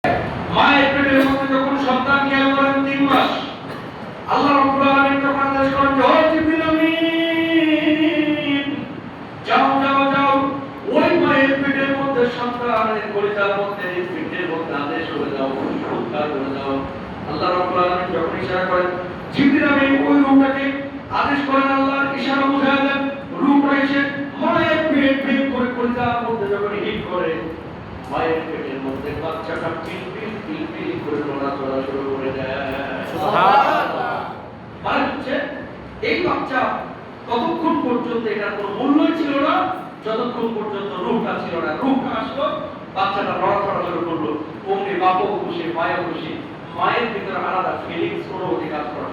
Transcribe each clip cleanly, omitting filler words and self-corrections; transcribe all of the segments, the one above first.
মায়ের পেটের মধ্যে যখন সন্তান খেয়াল করেন 3 মাস, আল্লাহ রাব্বুল আলামিন তখন আদেশ করেন যে ও জিবরিল আমিন যাও যাও যাও ওই মায়ের পেটের মধ্যে সন্তানের কলিজার মধ্যে পেটের মধ্যে আদেশ করে দাও, সংস্কার করে দাও। আল্লাহ রাব্বুল আলামিন যখন ইশারা করেন জিবরিল আমিন ওই রূহটাকে আদেশ করেন, আল্লাহর ইশারা বুঝায় দেন, রূহটা এসে মায়ের পেট ভেদ করে কলিজার মধ্যে যখন হিট করে মায়ের পেটের মধ্যে বাচ্চাটা পিলপিল পিলপিল করে নড়াচড়া শুরু করে দেয়। সুবহানাল্লাহ। মানে হচ্ছে এই বাচ্চা ততক্ষণ পর্যন্ত এটার কোনো মূল্যই ছিল না যতক্ষণ পর্যন্ত রূহটা ছিল না। রূহটা আসলো, বাচ্চাটা নড়াচড়া শুরু করলো, অমনি বাপও খুশি মায়ের খুশি, মায়ের ভিতরে আলাদা ফিলিংস কোনো অধিকার করে।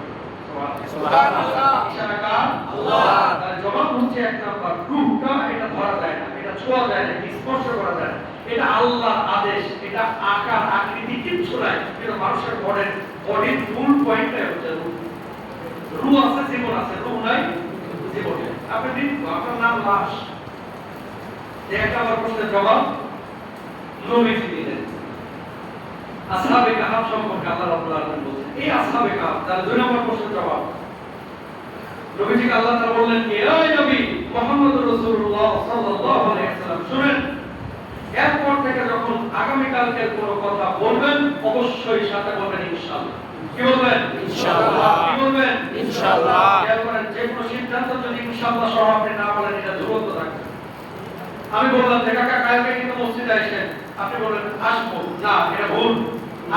সুবহানাল্লাহ। ইশারা কার? আল্লাহ। তার জবাব হচ্ছে এক নাম্বার, রূহটা এটা ধরা যায় না, এটা ছোঁয়া যায় না, স্পর্শ করা যায় না, এটা আল্লাহর আদেশ, এটা আকার আকৃতি কিচ্ছু নাই, এটা মানুষের বডির ফুল পয়েন্টটাই হচ্ছে রূহ। রূহ আছে, জীবন আছে, রূহ নাই, জীবন নেই। আপনি দিন আপনার নাম লাশ, একটা আবার প্রশ্নের জবাব নবীজি দিলেন। আসহাবে কাহাফ সম্পর্কে আল্লাহ রাব্বুল আলামিন বলেন, এই আসহাবে কাহাফ তার 2 নম্বর প্রশ্নের জবাব নবীজিকে আল্লাহ তাআলা বললেন কি, এই নবী মুহাম্মদুর রাসূলুল্লাহ সাল্লাল্লাহু আলাইহি ওয়াসাল্লাম শুনেন, এরপর থেকে যখন আগামী কালকের কোনো কথা বলবেন অবশ্যই সাথে বলবেন ইনশাআল্লাহ। কি বলবেন? ইনশাআল্লাহ। কি বলবেন? ইনশাআল্লাহ। এরপর যে কোনো সিদ্ধান্ত যদি ইনশাআল্লাহ সহ আপনি না বলেন এটা ঝুলন্ত থাকবে। আমি বললাম যে কাকা কালকে কিন্তু মসজিদে আসেন, আপনি বললেন আসবো, না এটা ভুল,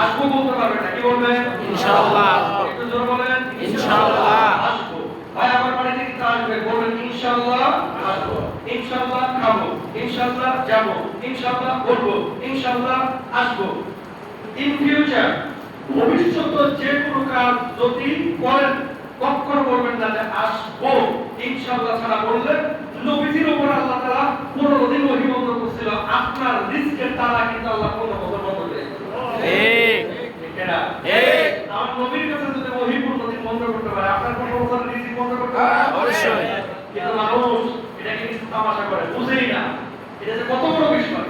আসবো বলতে পারবেন না, কি বলবেন? ইনশাআল্লাহ। একটু জোরে বলেন ইনশাআল্লাহ। আসবো ভাই, আমার বাড়িতে কিন্তু আসবে, বলবেন ইনশাআল্লাহ আসবো, ইনশাআল্লাহ খাবো, ইনশাআল্লাহ যাবো, ইনশাআল্লাহ বলবো, ইনশাআল্লাহ আসবো। ইন ফিউচার ভবিষ্যতে যে কোনো কাজ যদি করেন কখনো বলবেন না যে আসবো, ইনশাআল্লাহ ছাড়া বললে নবীজির উপর আল্লাহ তাআলা 15 দিন ওহী বন্ধ করেছিল, আপনার রিজকের তালা কিন্তু আল্লাহ 15 বছর বন্ধ করে দিয়েছিল। ঠিক এটা ঠিক। আমার নবীর কাছে যদি ওহী 15 দিন বন্ধ করতে পারে, আপনার 15 বছর রিজিক বন্ধ করতে পারে? অবশ্যই। কিন্তু মানুষ এটাকে কিছু তামাশা করে, বুঝেই না এটা যে কত বড় বিষয়,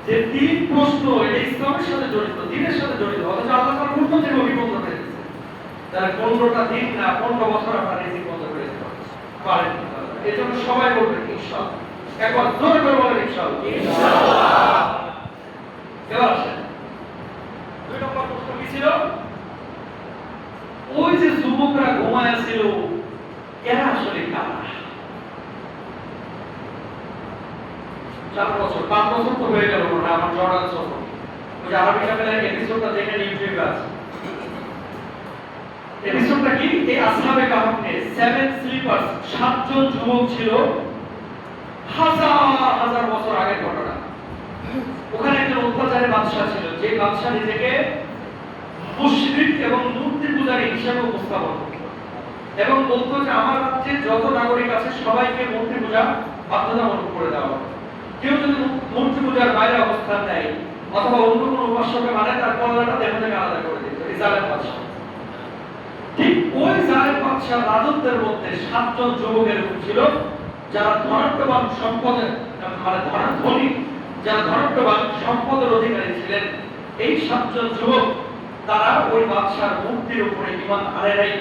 যে 3 প্রশ্ন এটা ইসলামের সাথে জড়িত, দ্বীনের সাথে জড়িত, অথচ আল্লাহ তাআলা 15 দিন ওহী বন্ধ করে দিয়েছে। তাহলে 15টা দিন না 15 বছর আপনার রিজিক বন্ধ করে দিতে পারেন। এজন্য সবাই বলবেন ইনশাআল্লাহ। একবার জোরে করে বলেন ইনশাআল্লাহ। ইনশাআল্লাহ। এবার আসেন 2 নম্বর প্রশ্ন কি ছিল? ওই যে যুবকরা ঘুমায় ছিল এরা আসলে কারা? 4 বছর 5 বছর তো হয়ে গেল না, আমার জর্ডান সফর, ওই যে আরবি চ্যানেলের এপিসোডটা দেখেন ইউটিউবে আছে। এপিসোডটা কি? এই আসহাবে কাহাফ নিয়ে 7 স্লিপার্স, 7 জন যুবক ছিল, হাজার হাজার বছর আগের ঘটনা। ওখানে একজন অত্যাচারী বাদশা ছিল, যে বাদশা নিজেকে মুশরিক এবং মূর্তি পূজারী হিসেবে উপস্থাপন করত এবং বলতো যে আমার রাজ্যে যত নাগরিক আছে সবাইকে মূর্তি পূজা বাধ্যতামূলক করে দেওয়া হবে। কেউ যদি মূর্তি পূজার বাইরে অবস্থান নেয় অথবা অন্য কোনো উপাস্যকে মানে তার কল্যাণটা দেহ থেকে আলাদা করে দিত। এই জালেম বাদশা, ঠিক ওই জালেম বাদশার রাজত্বের মধ্যে 7 জন যুবকের ছিল যারা ধনাঢ্যবান সম্পদের মানে ধনী, যারা ধনাঢ্যবান সম্পদের অধিকারী ছিলেন। এই 7 জন যুবক তারা ওই বাদশার মূর্তির উপরে ঈমান আনে নাই,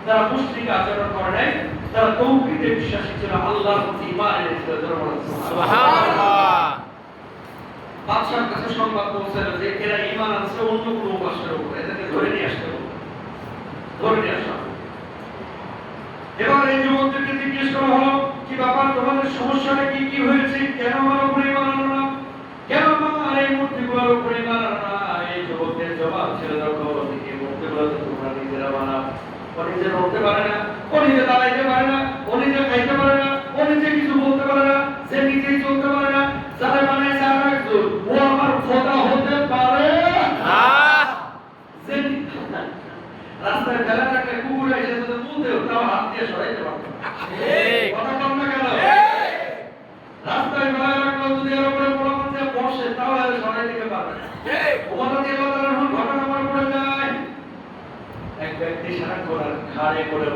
তারা মুশরিক আচরণ করে নাই, তারা তাওহীদে বিশ্বাসী ছিল, আল্লাহর প্রতি ঈমান এনেছিল। সুবহানাল্লাহ। বাদশার কাছে সংবাদ পৌঁছালো যে এরা ঈমান আনছে অন্য কোনো উপাস্যের উপরে, এদেরকে ধরে নিয়ে আসতে হবে, ধরে নিয়ে আসা। এবার এই যুবকদেরকে জিজ্ঞেস করা হলো, কি ব্যাপার, তোমাদের সমস্যাটা কি কি হয়েছে, কেন আমার উপরে ঈমান আনো না, কেন আমার এই মূর্তিগুলোর উপরে ঈমান আনো না? এই যুবকদের জবাব ছিল, দেখো এই মূর্তিগুলো তো তোমরা নিজেরা বানাও, ও নিজে নড়তে পারে না, ও নিজে দাঁড়াইতে পারে না, ও নিজে খাইতে পারে না, ও নিজে কিছু বলতে পারে না, সে নিজেই চলতে পারে না, যারা বানাইছে আর একজন, ও আমার খোদা হতে পারে না। যে রাস্তায় ফেলা রাখলে কুকুর এসে যদি তুলতেও তাও হাত দিয়ে সরাইতে পারবে না। কথা কম না কেন? রাস্তায় ফেলা রাখলে যদি এর উপরে বড় মানুষ বসে তাও আর সরাই দিতে পারবে না। ওখানে দিয়ে ঘটনা মনে পড়ে যায়, এক ব্যক্তি সারা করার ঘাড়ে করে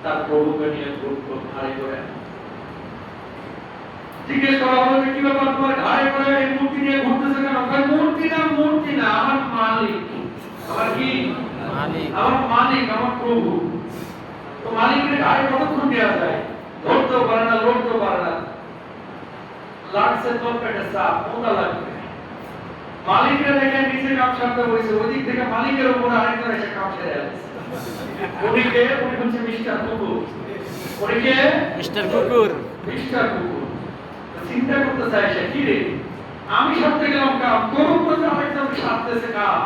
তার প্রভুকে নিয়ে ঘুরতো, ঘাড়ে করে জিজ্ঞেস করা হলো, কি ব্যাপার তোমার ঘাড়ে করে এই মূর্তি নিয়ে ঘুরতেছে কেন? মূর্তি না, মূর্তি না, আমার আমার কি মালিক, আমার মালিক, আমার প্রভু। তো মালিকের গায়ে কতক্ষণ দেওয়া যায়? ধরতেও পারে না, লড়তেও পারে না, লাগছে তোর পেটে চাপ, মোটা লাগবে। মালিকের দেখে নিচে কাপ সারতে বসে, ওই দিক থেকে মালিকের উপর আরেকজন এসে কাপ সেরে আসছে। ওদিকে উনি হচ্ছে মিস্টার কুকুর, ওদিকে মিস্টার কুকুর। মিস্টার কুকুর। চিন্তা করতে চাই সে কি রে, আমি সারতে গেলাম কাপ, তোর উপর আরেকজন সারতেছে কাপ,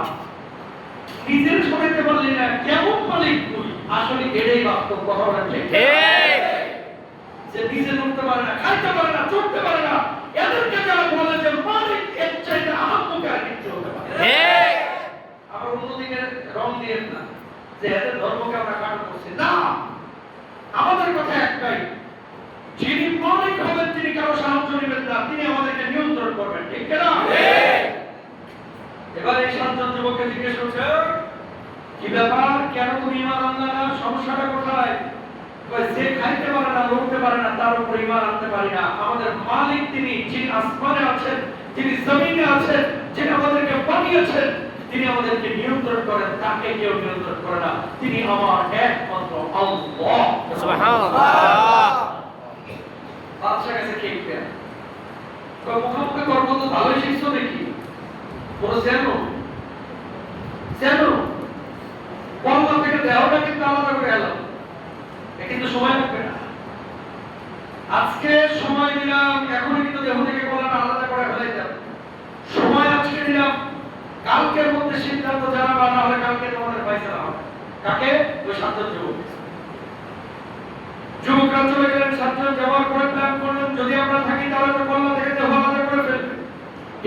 নিজের সরাইতে পারলি না, কেমন মালিক তুই? আসলে এটাই বাস্তব কথা বলেন ঠিক? যে নিজে নড়তে পারে না, খাইতে পারে না, চড়তে পারে না, এদেরকে যারা বলে যে মালিক, এর চাইতে আহাম্মকে আর কিছু হতে পারে না। আবার অন্যদিকে রং দিয়ে না যে এদের ধর্মকে আমরা কাটো করছি না, আমাদের কথা একটাই, যিনি মালিক হবেন তিনি কারো সাহায্য নেবেন না, তিনি আমাদেরকে নিয়ন্ত্রণ করবেন, ঠিক কিনা? এবার এই সাতজন যুবককে জিজ্ঞেস করছে, কি ব্যাপার, কেন তুমি ঈমান আনলে না, সমস্যাটা কোথায়? যে খাইতে পারে না, লড়তে পারে না, তার উপর ঈমান আনতে পারি না। আমাদের মালিক তিনি, যিনি আসমানে আছেন, যিনি জমিনে আছেন, যিনি আমাদেরকে বানিয়েছেন, তিনি আমাদেরকে নিয়ন্ত্রণ করেন, তাকে কেউ নিয়ন্ত্রণ করে না, তিনি আমার একমাত্র আল্লাহ। সুবহানাল্লাহ। বাদশা কাছে ঠিক দেন, মুখোমুখি কর্ম তো ভালোই শিখছো দেখি, বলো জানো জানো কল্লা থেকে দেহটা কিন্তু আলাদা করে এলাম, কিন্তু সময় লাগবে না। আজকে সময় দিলাম, এখনই কিন্তু দেহ থেকে কল্লাটা আলাদা করে ফেলাইতাম, সময় আজকে দিলাম, কালকের মধ্যে সিদ্ধান্ত জানাবা, না হলে কালকে তোমাদের ফয়সালা হবে। কাকে? ওই সাতজন যুবক। যুবকরা চলে গেলেন, সাতজন যাওয়ার পরে প্ল্যান করলেন, যদি আমরা থাকি তাহলে তো কল্লা থেকে দেহ আলাদা করে ফেলবে।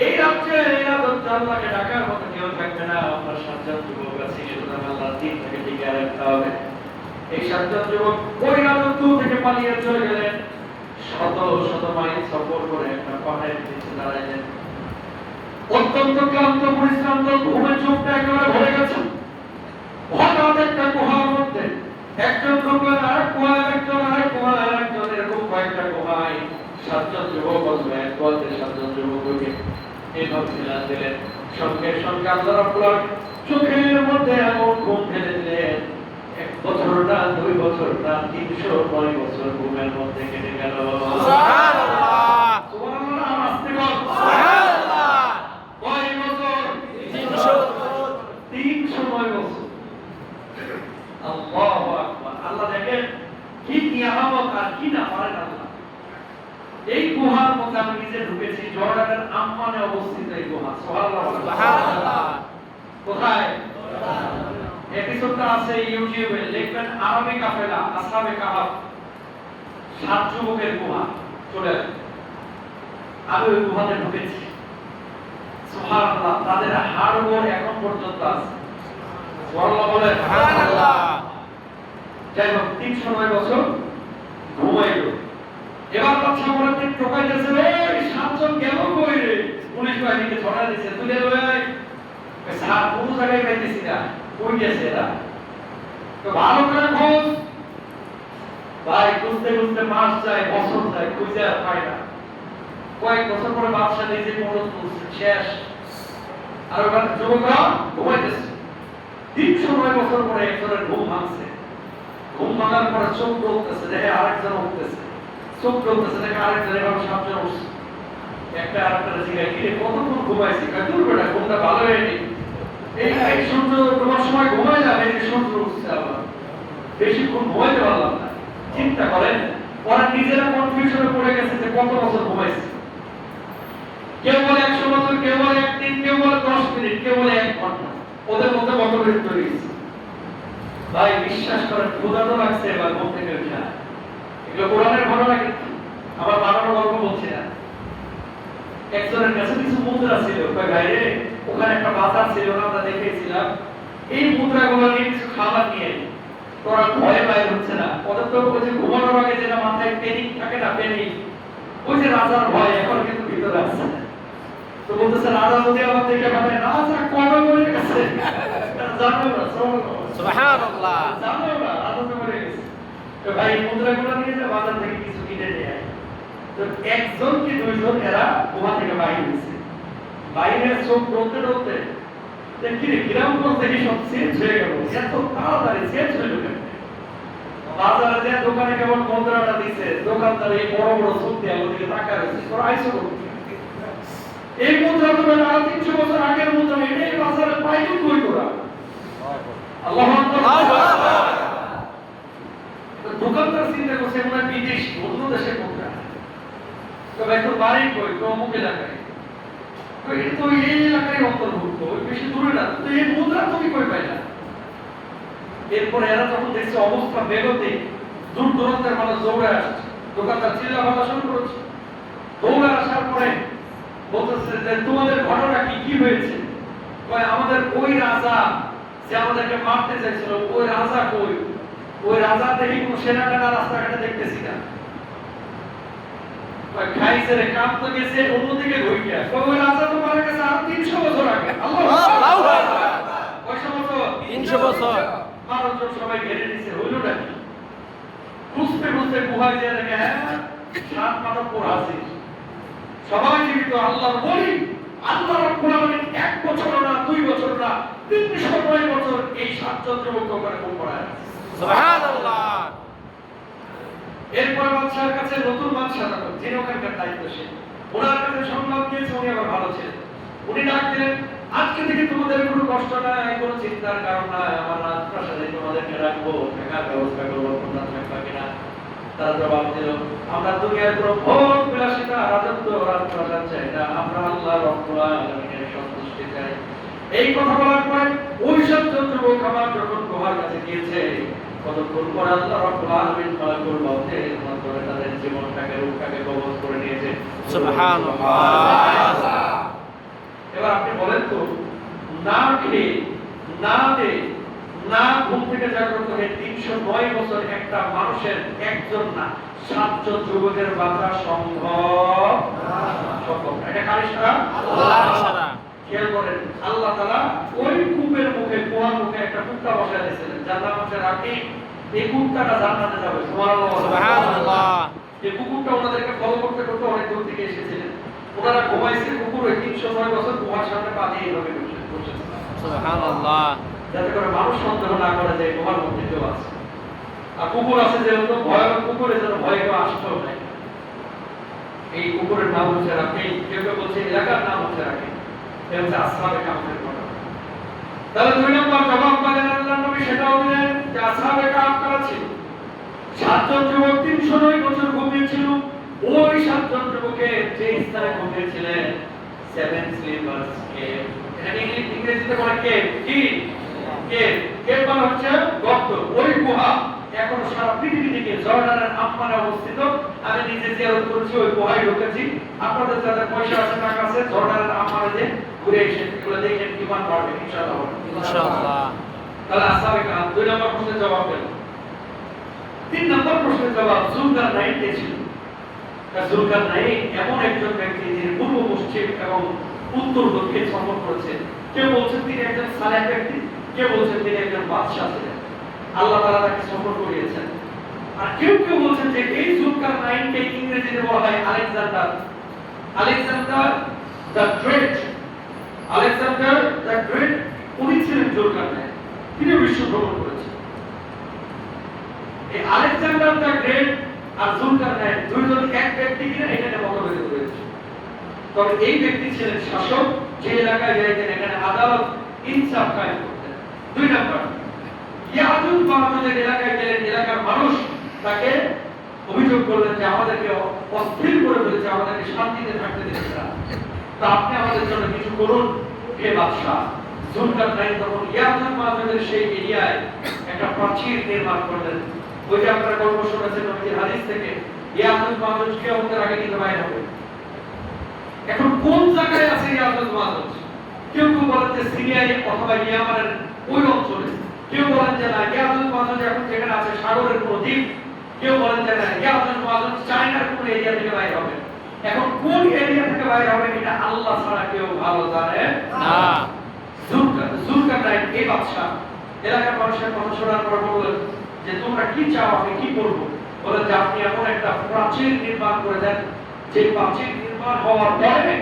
এই রাত্রে এই রাত্রে আল্লাহকে ডাকার মতো কেউ থাকবে না, আমরা সাতজন যুবক আছি, সুতরাং আল্লাহর দিন থেকে টিকে রাখতে হবে। এই সাতজন যুবক ওই রাজত্ব থেকে পালিয়ে চলে গেলেন, শত শত মাইল সফর করে একটা পাহাড়ের নিচে দাঁড়াইলেন। অত্যন্ত ক্লান্ত পরিশ্রান্ত, ঘুমে চোখটা একেবারে ভরে গেছে। হঠাৎ একটা গুহার মধ্যে একজন ঢুকলেন, আরেক গুহায় একজন, আরেক গুহায় আরেকজন, এরকম কয়েকটা গুহায় সাতজন যুবক বলবে, এক বলতে সাতজন যুবককে এইভাবে ফেলা দিলেন। সঙ্গে সঙ্গে আল্লাহ রাব্বুল আলামিন চোখের মধ্যে এমন ঘুম ফেলে দিলেন, 1 বছর না, 2 বছর না, 309 বছর ঘুমের মধ্যে কেটে গেল। সুবহানাল্লাহ। সুবহানাল্লাহ। আস্তে বল সুবহানাল্লাহ। কয় বছর? 309 বছর। আল্লাহু আকবার। আল্লাহ দেখেন কি নিয়ামত আর কি না পারেন আল্লাহ। এই গুহার মধ্যে আমি নিজে ঢুকেছি, জর্ডানের আম্মানে অবস্থিত এই গুহা। সুবহানাল্লাহ। কোথায়? এপিসোডটা আছে ইউটিউবে, লিখবেন আরবি কাফেলা আসহাবে কাহাফ, 7 যুবকের গুহা, চলে আসবে। আমি ওই গুহাতে ঢুকেছি। সুবহানাল্লাহ। তাদের হাড়গোড় এখন পর্যন্ত আছে। সুবহানাল্লাহ বলে। সুবহানাল্লাহ। যাই হোক, 309 বছর ঘুমাইল। এবার বাদশা বলেন, টোকাইতেছে, এই 7 জন গেল কই রে? পুলিশ বাহিনীকে ছড়া দিয়েছে, তুলে লয় স্যার কোন জায়গায় পাইতেছি না, কই গেছে এরা? তো ভালো করে খোঁজ। ভাই খুঁজতে খুঁজতে মাস যায়, বছর যায়, খুঁজে আর পায় না। কয়েক বছর পরে বাদশা নিজে মরণ শেষ, আর ওখানে যুবকরা ঘুমাইতেছে। 309 বছর পরে একজনের ঘুম ভাঙছে। ঘুম ভাঙার পরে চোখ খুলতেছে, দেখে আরেকজন উঠতেছে, চোখ খুলতেছে, দেখে আরেকজন, এভাবে 7 জন উঠছে। একটা আরেকটা জিজ্ঞাসা, কি রে কতক্ষণ ঘুমাইছি? দূর বেটা, ঘুমটা ভালো হয়নি, এই সূর্য তোমার সময় ঘুমাই যাবে, এই সূর্য উঠছে, আবার বেশিক্ষণ ঘুমাইতে পারলাম না। চিন্তা করেন, ওরা নিজেরা কনফিউশনে পড়ে গেছে যে কত বছর ঘুমাইছে। কেউ বলে 100 বছর, কেউ বলে 1 দিন, কেউ বলে 10 মিনিট, কেউ বলে 1 ঘন্টা। ওদের মধ্যে মতভেদ তৈরি হয়েছে। ভাই বিশ্বাস করেন, ক্ষুধা তো লাগছে, এবার ঘুম থেকে উঠে। এগুলো কোরআনের ঘটনা, কিন্তু আবার বানানো গল্প বলছি না। একজনের কাছে কিছু মুদ্রা ছিল, কয় ভাই রে, ওখানে একটা বাজার ছিল না, আমরা দেখেছিলাম, এই মুদ্রাগুলো নিয়ে কিছু খাবার নিয়ে। তোরা ভয় বাইর হচ্ছে না, ওদের তো ওই যে ঘুমানোর আগে যেটা মাথায় পেনিক থাকে না, পেনিক, ওই যে রাজার ভয় এখন কিন্তু ভিতরে আছে। তো বলতেছে, রাজা যদি আমার দেখে ভাবে রাজা কবে মরে গেছে, জানো না? সুবহানাল্লাহ। জানো না রাজা তো মরে গেছে। তো ভাই মুদ্রাগুলো নিয়ে যে বাজার থেকে কিছু কিনে নিয়ে আয়। তো একজন কি দুইজন এরা গুহা থেকে বাইরে হয়েছে। বাইরে চোখ ডলতে ডলতে কিরে কিরাম বলতে কি সব চেঞ্জ হয়ে গেল, এত তাড়াতাড়ি চেঞ্জ হয়ে গেল। বাজারে যে দোকানে কেমন মুদ্রাটা দিছে, দোকানদার এই বড় বড় চোখ দিয়ে ওদিকে তাকায় রয়েছে, তোরা আইসো এই মুদ্রা তো 300 বছর আগের মুদ্রা, এটাই বাজারে পাইনি কই তোরা? আল্লাহু আকবার। দোকানদার চিন্তা করছে মনে হয় বিদেশি, অন্য দেশের মুদ্রা। তো ভাই তোর বাড়ি কই? তো অমুক এলাকায়। তো এটা তো এই এলাকায় অন্তর্ভুক্ত, বেশি দূরে না, তো এই মুদ্রা তুমি কই পাইলা? এরপর এরা যখন দেখছে অবস্থা বেগতে, দূর দূরান্তের মানুষ দৌড়ে আসছে, দোকানদার চিল্লা ভাঙা শুরু করেছে। দৌড়ে আসার পরে বলতেছে যে তোমাদের ঘটনা কি, কি হয়েছে? কয় আমাদের ওই রাজা যে আমাদেরকে মারতে চাইছিল, ওই রাজা কই? ওই রাজা দেখি কোন সেনাটানা রাস্তাঘাটে দেখতেছি না। কয় খাইছে রে, কাম তো গেছে অন্যদিকে ঘুরিয়া। কয় ওই রাজা তো মারা গেছে আর 300 বছর আগে। আল্লাহু আকবার। কয়শো বছর? 300 বছর। মানুষজন সবাই ঘিরে নিছে, হইলটা কি? খুঁজতে খুঁজতে গুহায় যেয়ে দেখে, হ্যাঁ 7 মানব পোড়া আছে, সবাই জীবিত। আল্লাহর বলি, আল্লাহ রাব্বুল আলামিন 1 বছর না 2 বছর না 309 বছর এই 7 জন যুবককে ওখানে খুন করা হয়েছে। সুবহানাল্লাহ। এরপর বাদশার কাছে নতুন বাদশা তখন, যিনি ওখানকার দায়িত্বশীল, ওনার কাছে সংবাদ দিয়েছে, উনি আবার ভালো ছিলেন। উনি ডাক দিলেন, আজকে থেকে তোমাদের কোনো কষ্ট নাই, কোনো চিন্তার কারণ নাই, আমার রাজপ্রাসাদে তোমাদেরকে রাখবো, থাকার ব্যবস্থা করবো, তোমরা থাকবা কিনা? তারা জবাব দিল, আমরা দুনিয়ার কোনো ভোগ বিলাসিতা, রাজত্ব, রাজপ্রাসাদ চাই না, আমরা আল্লাহ রাব্বুল আলামিনের সন্তুষ্টি চাই। এই কথা বলার পরে ওই সব যুবক আমার যখন গুহার কাছে গিয়েছে, কতক্ষণ পর আল্লাহ রাব্বুল আলামিন মালাকুল মউতের মাধ্যমে তাদের জীবনটাকে, রূপটাকে কবজ করে নিয়েছে। সুবহানাল্লাহ। এবার আপনি বলেন তো, না খেয়ে, না দে, না ঘুম থেকে জাগ্রত হয়ে 309 বছর একটা মানুষের, একজন না 7 জন যুবকের বাঁচা সম্ভব? সম্ভব না। এটা কার ইশারা? আল্লাহর ইশারা। খেয়াল করেন, আল্লাহ তাআলা ওই কূপের মুখে, কুয়ার মুখে একটা কুত্তা বসায় দিয়েছিলেন, যার নাম হচ্ছে রাকিব। এই কুত্তাটা জান্নাতে যাবে। সুবহানাল্লাহ। এই কুকুরটা ওনাদেরকে ফলো করতে করতে অনেক দূর থেকে এসেছিলেন। ওনারা ঘুমাইছে, কুকুর ওই 309 বছর গুহার সামনে পা দিয়ে এইভাবে বসেছে, সুবহানাল্লাহ। যাতে করে মানুষ সন্দেহ না করে যে গুহার মধ্যে কেউ আছে। আর কুকুর আছে যেহেতু, ভয়াবহ কুকুর, এজন্য ভয় কেউ আসতেও নাই। এই কুকুরের নাম হচ্ছে রাকিব। কেউ কেউ বলছে এলাকার নাম হচ্ছে রাকিব। এটা হচ্ছে আসহাবে কাহফের ঘটনা। তাহলে 2 নম্বর জবাব পালেন আল্লাহর নবী, সেটাও দিলেন যে আসহাবে কাহফ কারা ছিল? 7 জন যুবক 309 বছর ঘুমিয়েছিল। ওই 7 জন যুবকের যে স্থানে ঘুমিয়েছিলেন, 7 স্লিপার্স কেভ। এটা ইংরেজিতে বলে কেভ। কি কেভ? কেভ মানে হচ্ছে গর্ত। ওই গুহা এখন সারা পৃথিবী থেকে জর্ডানের আম্মানে অবস্থিত। আমি নিজে জিয়ারত করেছি, ওই গুহায় ঢুকেছি। আপনাদের যাদের পয়সা আছে, টাকা আছে, জর্ডানের আম্মানে যে ঘুরে এসে এগুলো দেখেন, ঈমান বাড়বে ইনশাআল্লাহ। ইনশাআল্লাহ। তাহলে আসহাবে কাহফ 2 নম্বর প্রশ্নের জবাব পেল। 3 নম্বর প্রশ্নের জবাব, যুলকারনাইন কে ছিল? যুলকারনাইন এমন একজন ব্যক্তি যিনি পূর্ব পশ্চিম এবং উত্তর দক্ষিণ সফর করেছেন। কেউ বলছেন তিনি একজন সালেহ ব্যক্তি, কেউ বলছেন তিনি একজন বাদশা ছিলেন, আল্লাহ তাআলা তাকে সফর করিয়েছেন। আর কেউ কেউ বলছেন যে এই যুলকারনাইনকে ইংরেজিতে বলা হয় Alexander. Alexander the great. Alexander the great উনি ছিলেন যুলকারনাইন। তিনি বিশ্ব ভ্রমণ করেছেন। এই আলেকজান্ডার দ্য গ্রেট আর যুলকারনাইন দুইজন এক ব্যক্তি কিনা এখানে মতভেদ রয়েছে। তবে এই ব্যক্তি ছিলেন শাসক, যে এলাকায় যাইতেন এখানে আদালত, ইনসাফ কায়েম করতেন। 2 নম্বর, ইয়াজুজ মাহুজের এলাকায় গেলেন, এলাকার মানুষ তাকে অভিযোগ করলেন যে আমাদেরকে অস্থির করে ফেলেছে, আমাদেরকে শান্তিতে থাকতে দিচ্ছে না, তা আপনি আমাদের জন্য কিছু করুন হে বাদশাহ। যুলকারনাইন তখন ইয়াজুজ মাহুজের সেই এরিয়ায় একটা প্রাচীর নির্মাণ করলেন। ওই যে আপনারা গল্প শুনেছেন নবীর হাদিস থেকে, ইয়াজুজ মাহুজ কিয়ামতের আগে কিন্তু বাইরে হবে। এখন কোন জায়গায় আছে ইয়াজুজ মাহুজ? কেউ কেউ বলেন যে সিরিয়ায় অথবা ইয়ামানের ওই অঞ্চলে, কেউ বলেন যে না, ইয়াজুজ মাহুজ এখন যেখানে আছে সাগরের কোন দ্বীপ, কেউ বলেন যে না, ইয়াজুজ মাহুজ চায়নার কোন এরিয়া থেকে বাইরে হবে। এখন কোন এরিয়া থেকে বাইরে হবে এটা আল্লাহ ছাড়া কেউ ভালো জানে না। যুলকারনাইন এই বাদশা এলাকার মানুষের কথা শোনার পর বললেন যে তোমরা কি চাও, আমি কি করব? বলেন যে আপনি এমন একটা প্রাচীর নির্মাণ করে দেন, যে প্রাচীর নির্মাণ হওয়ার পরে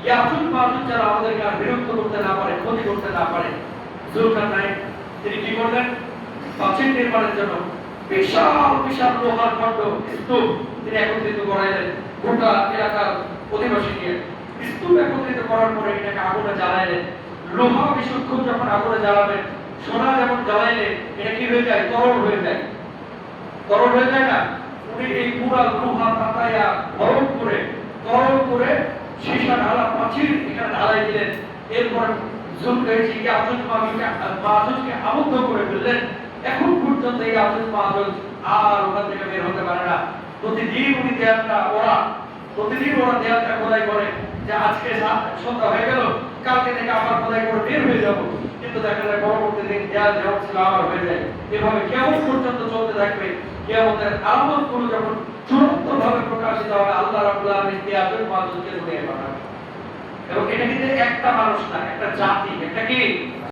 ইয়াজুজ মাজুজ যারা আমাদেরকে আর বিরক্ত করতে না পারে, ক্ষতি করতে না পারে, জুলকারনাইন তিনি কি করলেন? প্রাচীর নির্মাণের জন্য বিশাল বিশাল লোহার খণ্ড স্তূপ তিনি একত্রিত করাইলেন গোটা এলাকার অধিবাসী নিয়ে। স্তূপ একত্রিত করার পরে এটাকে আগুনে জ্বালাইলেন। লোহা বিশুদ্ধ যখন আগুনে জ্বালাবেন, সোনা যেমন জ্বালাইলে এটা কি হয়ে যায়? তরল হয়ে যায়। তরল হয়ে যায় না? উনি এই পুরা লোহা পাতায়া গরম করে তরল করে সীসা ঢালা প্রাচীর এখানে ঢালাই দিলেন। এরপর জুলকারনাইন ইয়াজুজ মাজুজকে আবদ্ধ করে ফেললেন। এখন পর্যন্ত এই ইয়াজুজ মাজুজ আর ওখান থেকে বের হতে পারে না। প্রতিদিন উনি দেয়ালটা খোদাই করে যে আজকে সন্ধ্যা হয়ে গেল, কালকে থেকে আবার খোদাই করে বের হয়ে যাব। কিন্তু দেখা যায় পরবর্তী দিন দেয়াল যেমন ছিল আবার হয়ে যায়। এভাবে কিয়ামত পর্যন্ত চলতে থাকবে। কিয়ামতের আলামত গুলো যখন চূড়ান্তভাবে প্রকাশিত হবে, আল্লাহ রাব্বুল আলামিন ইয়াজুজ মাজুজকে দুনিয়ায় পাঠাবেন। এবং এটা কিন্তু একটা মানুষ না, একটা জাতি, একটা কি